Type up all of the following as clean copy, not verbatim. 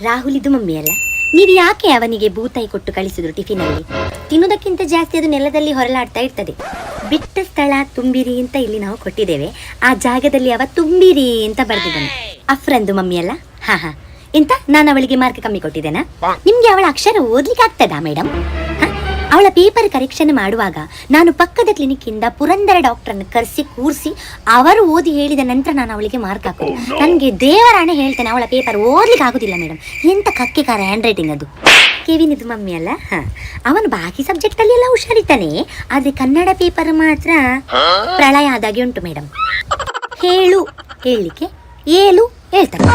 ರಾಹುಲ್ ಇದು ಮಮ್ಮಿ ಅಲ್ಲ. ನೀವು ಯಾಕೆ ಅವನಿಗೆ ಬೂತಾಯಿ ಕೊಟ್ಟು ಕಳಿಸಿದ್ರು ಟಿಫಿನಲ್ಲಿ? ತಿನ್ನೋದಕ್ಕಿಂತ ಜಾಸ್ತಿ ಅದು ನೆಲದಲ್ಲಿ ಹೊರಲಾಡ್ತಾ ಇರ್ತದೆ. ಬಿಟ್ಟ ಸ್ಥಳ ತುಂಬಿರಿ ಅಂತ ಇಲ್ಲಿ ನಾವು ಕೊಟ್ಟಿದ್ದೇವೆ, ಆ ಜಾಗದಲ್ಲಿ ಅವ ತುಂಬಿರಿ ಅಂತ ಬರೆದಿದ್ದಾನೆ. ಅಫ್ರಂದು ಮಮ್ಮಿ ಅಲ್ಲ. ಹಾ ಹಾ, ಎಂತ ನಾನು ಅವಳಿಗೆ ಮಾರ್ಕ್ ಕಮ್ಮಿ ಕೊಟ್ಟಿದ್ದೇನಾ? ನಿಮ್ಗೆ ಅವಳ ಅಕ್ಷರ ಓದ್ಲಿಕ್ಕೆ ಆಗ್ತದಾ ಮೇಡಮ್? ಅವಳ ಪೇಪರ್ ಕರೆಕ್ಷನ್ ಮಾಡುವಾಗ ನಾನು ಪಕ್ಕದ ಕ್ಲಿನಿಕ್ಕಿಂದ ಪುರಂದರ ಡಾಕ್ಟರ್ನ ಕರೆಸಿ ಕೂರಿಸಿ ಅವರು ಓದಿ ಹೇಳಿದ ನಂತರ ನಾನು ಅವಳಿಗೆ ಮಾರ್ಕ್ ಹಾಕೋದು. ನನಗೆ ದೇವರಾಣೆ ಹೇಳ್ತೇನೆ, ಅವಳ ಪೇಪರ್ ಓದ್ಲಿಕ್ಕೆ ಆಗೋದಿಲ್ಲ ಮೇಡಮ್. ಎಂತ ಕಕ್ಕೆಕಾರ ಹ್ಯಾಂಡ್ ರೈಟಿಂಗ್ ಅದು. ಕೆವಿನ್ ಇದು ಮಮ್ಮಿ ಅಲ್ಲ. ಅವನು ಬಾಕಿ ಸಬ್ಜೆಕ್ಟಲ್ಲಿ ಎಲ್ಲ ಹುಷಾರಿದ್ದಾನೆ, ಆದರೆ ಕನ್ನಡ ಪೇಪರ್ ಮಾತ್ರ ಪ್ರಳಯ ಆದಾಗೆ ಉಂಟು ಮೇಡಮ್. ಹೇಳು ಹೇಳಲಿಕ್ಕೆ ಏಳು ಹೇಳ್ತಾನೆ.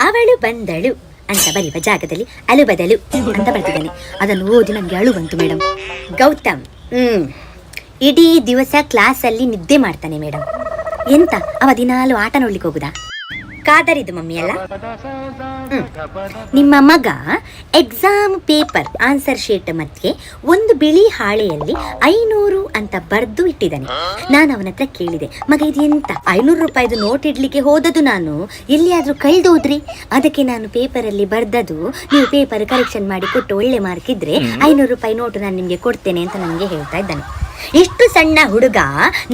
ಅವಳು ಬಂದಳು ಅಂತ ಬರೆಯುವ ಜಾಗದಲ್ಲಿ ಅಳು ಬದಲು ಅಂತ ಬರ್ತಿದ್ದಾನೆ. ಅದನ್ನು ಓದಿ ನನಗೆ ಅಳು ಬಂತು ಮೇಡಮ್. ಗೌತಮ್ ಇಡೀ ದಿವಸ ಕ್ಲಾಸಲ್ಲಿ ನಿದ್ದೆ ಮಾಡ್ತಾನೆ ಮೇಡಮ್. ಎಂತ ಅವ ದಿನಾಲು ಆಟ ನೋಡ್ಲಿಕ್ಕೆ ಹೋಗುದಾ? ಕಾದರಿದು ಮಮ್ಮಿ ಅಲ್ಲ. ನಿಮ್ಮ ಮಗ ಎಕ್ಸಾಮ್ ಪೇಪರ್ ಆನ್ಸರ್ ಶೀಟ್ ಮತ್ತೆ ಒಂದು ಬಿಳಿ ಹಾಳೆಯಲ್ಲಿ 500 ಅಂತ ಬರೆದು ಇಟ್ಟಿದ್ದಾನೆ. ನಾನು ಅವನ ಹತ್ರ ಕೇಳಿದೆ, ಮಗ ಇದು ಎಂತ 500 ರೂಪಾಯಿದು ನೋಟ್ ಇಡ್ಲಿಕ್ಕೆ ಹೋದದು, ನಾನು ಎಲ್ಲಿಯಾದ್ರೂ ಕಳ್ದೋದ್ರಿ? ಅದಕ್ಕೆ ನಾನು ಪೇಪರಲ್ಲಿ ಬರ್ದದು, ನೀವು ಪೇಪರ್ ಕರೆಕ್ಷನ್ ಮಾಡಿ ಕೊಟ್ಟು ಒಳ್ಳೆ ಮಾರ್ಕ್ ಇದ್ರೆ 500 ರೂಪಾಯಿ ನೋಟು ನಾನು ನಿಮ್ಗೆ ಕೊಡ್ತೇನೆ ಅಂತ ನನಗೆ ಹೇಳ್ತಾ ಇದ್ದಾನೆ. ಎಷ್ಟು ಸಣ್ಣ ಹುಡುಗ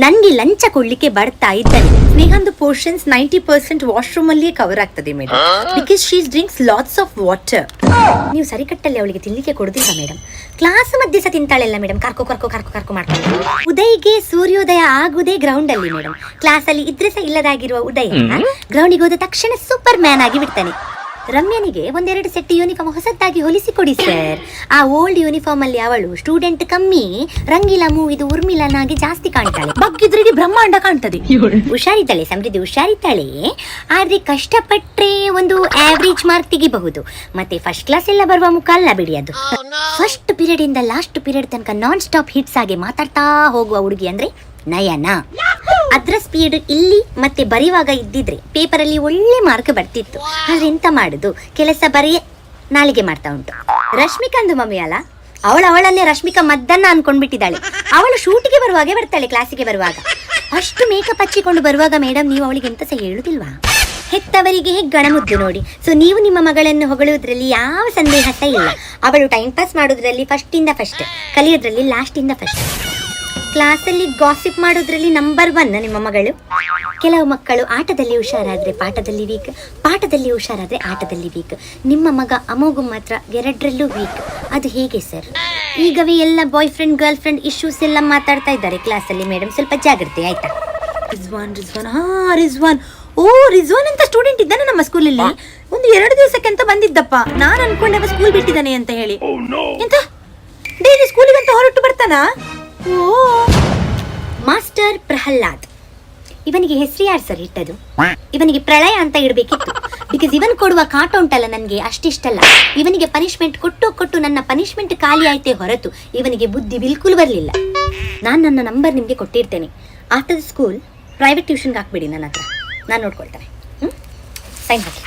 ನನ್ಗೆ ಲಂಚ ಕೊಡ್ಲಿಕ್ಕೆ ಬರ್ತಾ ಇದ್ದಾನೆ. ಸ್ನೇಹಂದು ಪೋರ್ಷನ್ಸ್ 90% ವಾಶ್ರೂಮ್ ಅಲ್ಲಿ ಕವರ್ ಆಗ್ತದೆ madam, because she drinks lots of water. ನೀವು ಸರಿಕಟ್ಟಲ್ಲಿ ಅವಳಿಗೆ ತಿನ್ಲಿಕ್ಕೆ ಕೊಡುದಿಲ್ಲ ಮೇಡಮ್. ಕ್ಲಾಸ್ ಮಧ್ಯೆ ಸಹ ತಿಂತಾಳೆಲ್ಲ ಮೇಡಮ್, ಕರ್ಕೊ ಮಾಡ್ತಾರೆ. ಉದಯ್ಗೆ ಸೂರ್ಯೋದಯ ಆಗುದೇ ಗ್ರೌಂಡ್ ಅಲ್ಲಿ ಮೇಡಮ್. ಕ್ಲಾಸ್ ಅಲ್ಲಿ ಇದ್ರೆ ಸಹ ಇಲ್ಲದಾಗಿರುವ ಉದಯ ಗ್ರೌಂಡಿಗೆ ಹೋದ ತಕ್ಷಣ ಸೂಪರ್ ಮ್ಯಾನ್ ಆಗಿ ಬಿಡ್ತಾನೆ. ರಮ್ಯನಿಗೆ 1-2 ಸೆಟ್ ಯೂನಿಫಾರ್ಮ್ ಹೊಸದಾಗಿ ಹೊಲಿಸಿಕೊಡಿ ಸರ್. ಆ ಓಲ್ಡ್ ಯೂನಿಫಾರ್ಮ್ ಅಲ್ಲಿ ಅವಳು ಸ್ಟೂಡೆಂಟ್ ಕಮ್ಮಿ, ರಂಗಿಲ ಮೂವಿದು ಉರ್ಮಿಲನಾಗಿ ಜಾಸ್ತಿ ಕಾಣ್ತಾಳೆ. ಬಗ್ಗಿದ್ರಿಗೆ ಬ್ರಹ್ಮಾಂಡ ಕಾಣ್ತದೆ. ಹುಷಾರಿದ್ದಾಳೆ ಸಮೃದ್ಧಿ, ಹುಷಾರಿದ್ದಾಳೆ. ಆದ್ರೆ ಕಷ್ಟಪಟ್ರೆ ಒಂದು ಆವರೇಜ್ ಮಾರ್ಕ್ ತೆಗಿಬಹುದು. ಮತ್ತೆ ಫಸ್ಟ್ ಕ್ಲಾಸ್ ಎಲ್ಲ ಬರುವ ಮುಖ ಅಲ್ಲ ಬಿಡಿ ಅದು. ಫಸ್ಟ್ ಪೀರಿಯಡ್ ಇಂದ ಲಾಸ್ಟ್ ಪೀರಿಯಡ್ ತನಕ ನಾನ್ ಸ್ಟಾಪ್ ಹಿಟ್ಸ್ ಆಗಿ ಮಾತಾಡ್ತಾ ಹೋಗುವ ಹುಡುಗಿ ಅಂದ್ರೆ ನಯನ. ಅದ್ರ ಸ್ಪೀಡ್ ಇಲ್ಲಿ ಮತ್ತೆ ಬರೆಯುವಾಗ ಇದ್ದಿದ್ರೆ ಪೇಪರಲ್ಲಿ ಒಳ್ಳೆ ಮಾರ್ಕ್ ಬರ್ತಿತ್ತು. ಆದ್ರೆ ಎಂತ ಮಾಡುದು, ಕೆಲಸ ಬರೆಯೇ ನಾಲಿಗೆ ಮಾಡ್ತಾ ಉಂಟು. ರಶ್ಮಿಕಂದು ಮಮ್ಮಿ ಅಲ್ಲ. ಅವಳನ್ನೇ ರಶ್ಮಿಕಾ ಮದ್ದನ್ನ ಅನ್ಕೊಂಡ್ಬಿಟ್ಟಿದ್ದಾಳೆ. ಅವಳು ಶೂಟಿಗೆ ಬರುವಾಗೆ ಬರ್ತಾಳೆ, ಕ್ಲಾಸಿಗೆ ಬರುವಾಗ. ಅಷ್ಟು ಮೇಕಪ್ ಹಚ್ಚಿಕೊಂಡು ಬರುವಾಗ ಮೇಡಮ್ ನೀವು ಅವಳಿಗೆ ಎಂತ ಸಹ ಹೇಳುದಿಲ್ವಾ? ಹೆತ್ತವರಿಗೆ ಗಣಮುದ್ದು ನೋಡಿ. ಸೊ ನೀವು ನಿಮ್ಮ ಮಗಳನ್ನು ಹೊಗಳುವುದ್ರಲ್ಲಿ ಯಾವ ಸಂದೇಹ ಸಹ ಇಲ್ಲ. ಅವಳು ಟೈಮ್ ಪಾಸ್ ಮಾಡೋದ್ರಲ್ಲಿ ಫಸ್ಟ್ ಇಂದ ಫಸ್ಟ್, ಕಲಿಯೋದ್ರಲ್ಲಿ ಲಾಸ್ಟ್ ಇಂದ ಫಸ್ಟ್. ಕ್ಲಾಸಲ್ಲಿ ಗಾಸಿಪ್ ಮಾಡೋದ್ರಲ್ಲಿ ನಂಬರ್ 1 ನಿಮ್ಮ ಮಗಳು. ಕೆಲವು ಮಕ್ಕಳು ಆಟದಲ್ಲಿ ಹುಷಾರಾದ್ರೆ ಪಾಠದಲ್ಲಿ ವೀಕ್, ಪಾಠದಲ್ಲಿ ಹುಷಾರಾದ್ರೆ ಆಟದಲ್ಲಿ ವೀಕ್. ನಿಮ್ಮ ಮಗ ಅಮೋಘು ಮಾತ್ರ ಎರಡರಲ್ಲೂ ವೀಕ್. ಅದು ಹೇಗೆ ಸರ್? ಈಗವೇ ಎಲ್ಲ boy friend girl friend issues ಎಲ್ಲ ಮಾತಾಡ್ತಾ ಇದ್ದಾರೆ ಕ್ಲಾಸಲ್ಲಿ ಮೇಡಮ್, ಸ್ವಲ್ಪ ಜಾಗ್ರತೆ ಆಯ್ತಾ? ರಿಜ್ವಾನ್ ರಿಜ್ವಾನ್ ಅಂತ ಸ್ಟೂಡೆಂಟ್ ಇದ್ದಾನೆ ನಮ್ಮ ಸ್ಕೂಲಲ್ಲಿ. ಒಂದು 2 ದಿವಸಕ್ಕೆ ಅಂತ ಬಂದಿದ್ದಪ್ಪ. ನಾನು ಅನ್ಕೊಂಡೆ ಅವ ಸ್ಕೂಲ್ ಬಿಟ್ಟಿದ್ದಾನೆ ಅಂತ ಹೇಳಿ. ಎಂತ ಡೈಲಿ ಸ್ಕೂಲಿಗೆ ಅಂತ ಹೊರಟು ಬರ್ತಾನಾ? ಮಾಸ್ಟರ್ ಪ್ರಹ್ಲಾದ್, ಇವನಿಗೆ ಹೆಸರು ಯಾರು ಸರ್ ಇಟ್ಟದು? ಇವನಿಗೆ ಪ್ರಳಯ ಅಂತ ಇಡಬೇಕಿತ್ತು. ಬಿಕಾಸ್ ಇವನ್ ಕೊಡುವ ಕಾಟ ಉಂಟಲ್ಲ ನನಗೆ ಅಷ್ಟಿಷ್ಟಲ್ಲ. ಇವನಿಗೆ ಪನಿಷ್ಮೆಂಟ್ ಕೊಟ್ಟು ನನ್ನ ಪನಿಷ್ಮೆಂಟ್ ಖಾಲಿ ಆಯ್ತೇ ಹೊರತು ಇವನಿಗೆ ಬುದ್ಧಿ ಬಿಲ್ಕುಲ್ ಬರಲಿಲ್ಲ. ನಾನು ನನ್ನ ನಂಬರ್ ನಿಮಗೆ ಕೊಟ್ಟಿರ್ತೇನೆ. ಆಫ್ಟರ್ ಸ್ಕೂಲ್ ಪ್ರೈವೇಟ್ ಟ್ಯೂಷನ್ಗೆ ಹಾಕ್ಬಿಡಿ ನನ್ನ ಹತ್ರ, ನಾನು ನೋಡ್ಕೊಳ್ತೇನೆ. ಸೈನ್ ಹಾಕಿ.